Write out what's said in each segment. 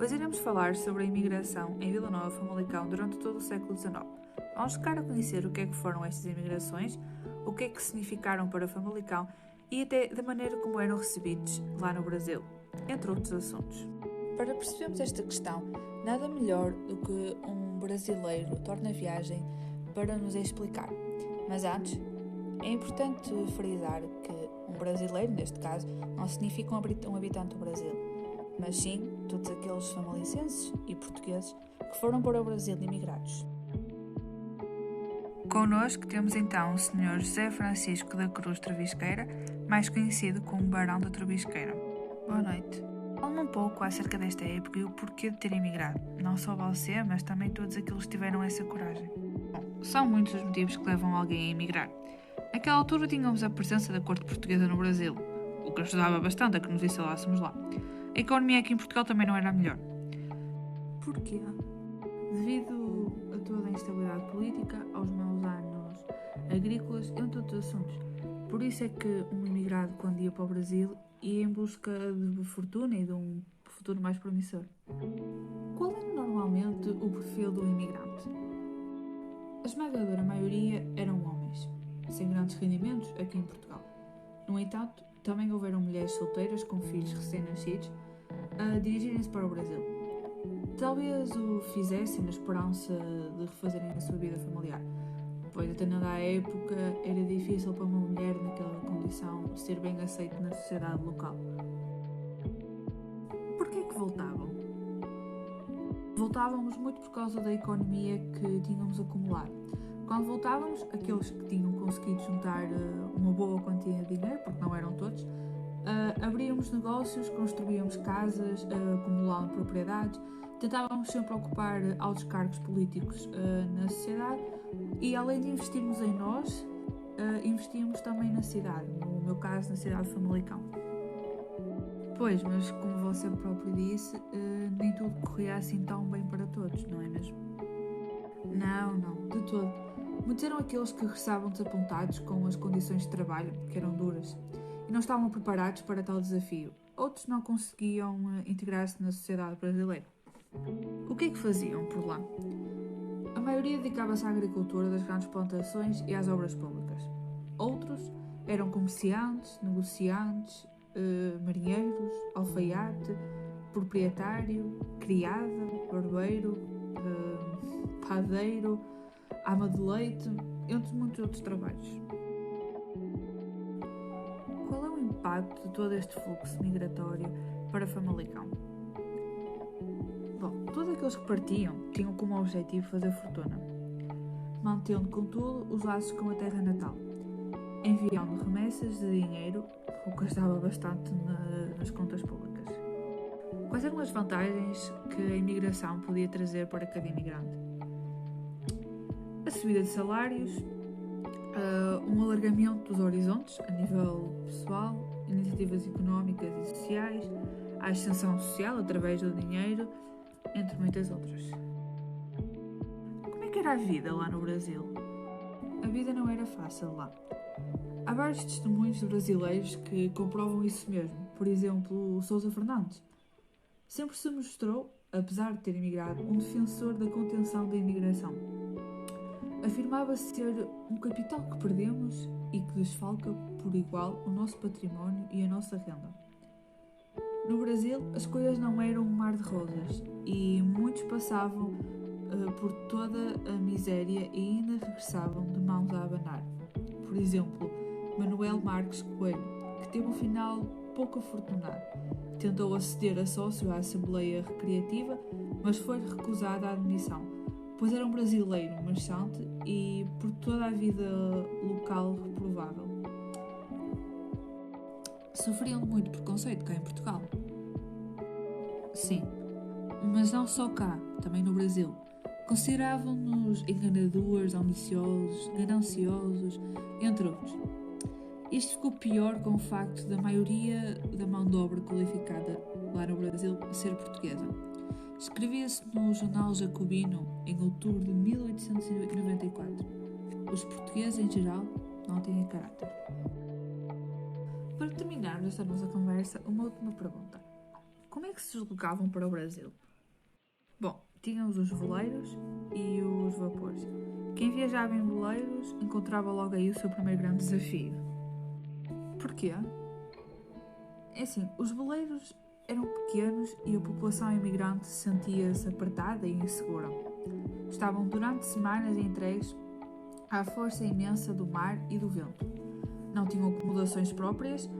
Hoje iremos falar sobre a imigração em Vila Nova, Famalicão, durante todo o século XIX. Vamos ficar a conhecer o que é que foram estas imigrações, o que é que significaram para Famalicão e até da maneira como eram recebidos lá no Brasil, entre outros assuntos. Para percebermos esta questão, nada melhor do que um brasileiro torna a viagem para nos explicar. Mas antes, é importante frisar que um brasileiro, neste caso, não significa um habitante do Brasil, mas sim todos aqueles famalicenses e portugueses que foram para o Brasil imigrados. Connosco temos então o Sr. José Francisco da Cruz Trevisqueira, mais conhecido como Barão da Trevisqueira. Boa noite. Fale-me um pouco acerca desta época e o porquê de ter imigrado. Não só você, mas também todos aqueles que tiveram essa coragem. Bom, são muitos os motivos que levam alguém a emigrar. Naquela altura tínhamos a presença da corte portuguesa no Brasil, o que ajudava bastante a que nos instalássemos lá. A economia aqui em Portugal também não era a melhor. Porquê? Devido a toda a instabilidade política, aos maus anos agrícolas, entre outros assuntos. Por isso é que um imigrado, quando ia para o Brasil, ia em busca de fortuna e de um futuro mais promissor. Qual era normalmente o perfil do imigrante? A esmagadora maioria eram homens, sem grandes rendimentos aqui em Portugal. No entanto, também houveram mulheres solteiras com filhos recém-nascidos a dirigirem-se para o Brasil. Talvez o fizessem na esperança de refazerem a sua vida familiar, pois até na época era difícil para uma mulher naquela condição ser bem aceita na sociedade local. Porquê que voltavam? Voltávamos muito por causa da economia que tínhamos acumulado. Quando voltávamos, aqueles que tinham conseguido juntar uma boa quantia de dinheiro, porque não eram todos, abríamos negócios, construíamos casas, acumulávamos propriedades, tentávamos sempre ocupar altos cargos políticos na sociedade e, além de investirmos em nós, investíamos também na cidade, no meu caso na cidade de Famalicão. Pois, mas como você próprio disse, nem tudo corria assim tão bem para todos, não é mesmo? Não, de todo. Muitos eram aqueles que regressavam desapontados com as condições de trabalho, que eram duras, e não estavam preparados para tal desafio. Outros não conseguiam integrar-se na sociedade brasileira. O que é que faziam por lá? A maioria dedicava-se à agricultura das grandes plantações e às obras públicas. Outros eram comerciantes, negociantes, marinheiros, alfaiate, proprietário, criada, barbeiro, padeiro, ama de leite, entre muitos outros trabalhos. Qual é o impacto de todo este fluxo migratório para Famalicão? Bom, todos aqueles que partiam tinham como objetivo fazer fortuna, mantendo, contudo, os laços com a terra natal, enviando remessas de dinheiro, o que ajudava bastante nas contas públicas. Quais eram as vantagens que a imigração podia trazer para cada imigrante? A subida de salários, um alargamento dos horizontes a nível pessoal, iniciativas económicas e sociais, a ascensão social através do dinheiro, entre muitas outras. Como é que era a vida lá no Brasil? A vida não era fácil lá. Há vários testemunhos de brasileiros que comprovam isso mesmo. Por exemplo, o Sousa Fernandes. Sempre se mostrou, apesar de ter emigrado, um defensor da contenção da imigração. Afirmava ser um capital que perdemos e que desfalca por igual o nosso património e a nossa renda. No Brasil, as coisas não eram um mar de rosas e muitos passavam por toda a miséria e ainda regressavam de mãos a abanar. Por exemplo, Manuel Marques Coelho, que teve um final pouco afortunado. Tentou aceder a sócio à Assembleia Recreativa, mas foi recusada a admissão, pois era um brasileiro marchante e por toda a vida local reprovável. Sofriam muito preconceito cá em Portugal? Sim, mas não só cá, também no Brasil. Consideravam-nos enganadores, ambiciosos, gananciosos, entre outros. Isto ficou pior com o facto da maioria da mão de obra qualificada lá no Brasil ser portuguesa. Escrevia-se no jornal Jacobino em outubro de 1894. Os portugueses, em geral, não têm caráter. Para terminarmos esta nossa conversa, uma última pergunta. Como é que se deslocavam para o Brasil? Bom, tínhamos os veleiros e os vapores. Quem viajava em veleiros encontrava logo aí o seu primeiro grande desafio. Porquê? É assim, os veleiros eram pequenos e a população imigrante sentia-se apertada e insegura. Estavam durante semanas entregues à força imensa do mar e do vento. Não tinham acomodações próprias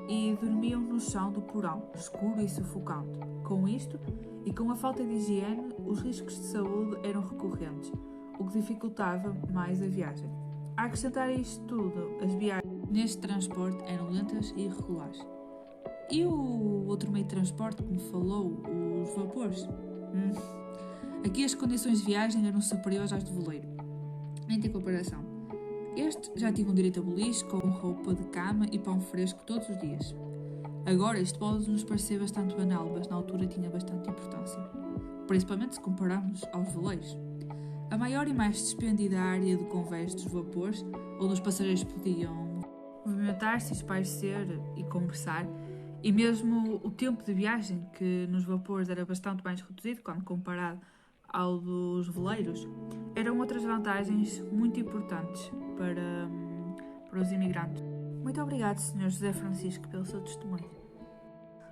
e dormiam no chão do porão, escuro e sufocante. Com isto, e com a falta de higiene, os riscos de saúde eram recorrentes, o que dificultava mais a viagem. A acrescentar a isto tudo, as viagens neste transporte eram lentas e irregulares. E o outro meio de transporte que me falou, os vapores? Aqui as condições de viagem eram superiores às do veleiro. Nem tem comparação. Estes já tinham direito a beliche, com roupa de cama e pão fresco todos os dias. Agora isto pode nos parecer bastante banal, mas na altura tinha bastante importância. Principalmente se compararmos aos veleiros. A maior e mais dispendida área de convés dos vapores, onde os passageiros podiam movimentar-se, espairecer e conversar, e mesmo o tempo de viagem, que nos vapores era bastante mais reduzido quando comparado ao dos veleiros, eram outras vantagens muito importantes para os imigrantes. Muito obrigado, Sr. José Francisco, pelo seu testemunho.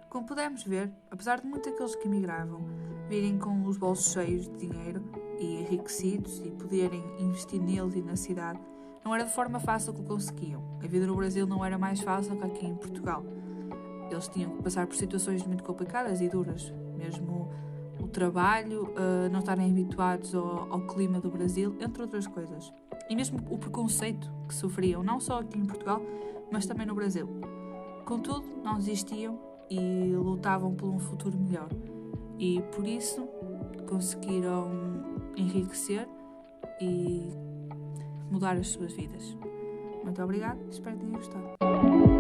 Como pudemos ver, apesar de muitos daqueles que emigravam virem com os bolsos cheios de dinheiro e enriquecidos e poderem investir neles e na cidade, não era de forma fácil que o conseguiam. A vida no Brasil não era mais fácil que aqui em Portugal. Eles tinham que passar por situações muito complicadas e duras, mesmo o trabalho, não estarem habituados ao clima do Brasil, entre outras coisas. E mesmo o preconceito que sofriam, não só aqui em Portugal, mas também no Brasil. Contudo, não desistiam e lutavam por um futuro melhor. E por isso conseguiram enriquecer e mudar as suas vidas. Muito obrigada, espero que tenham gostado.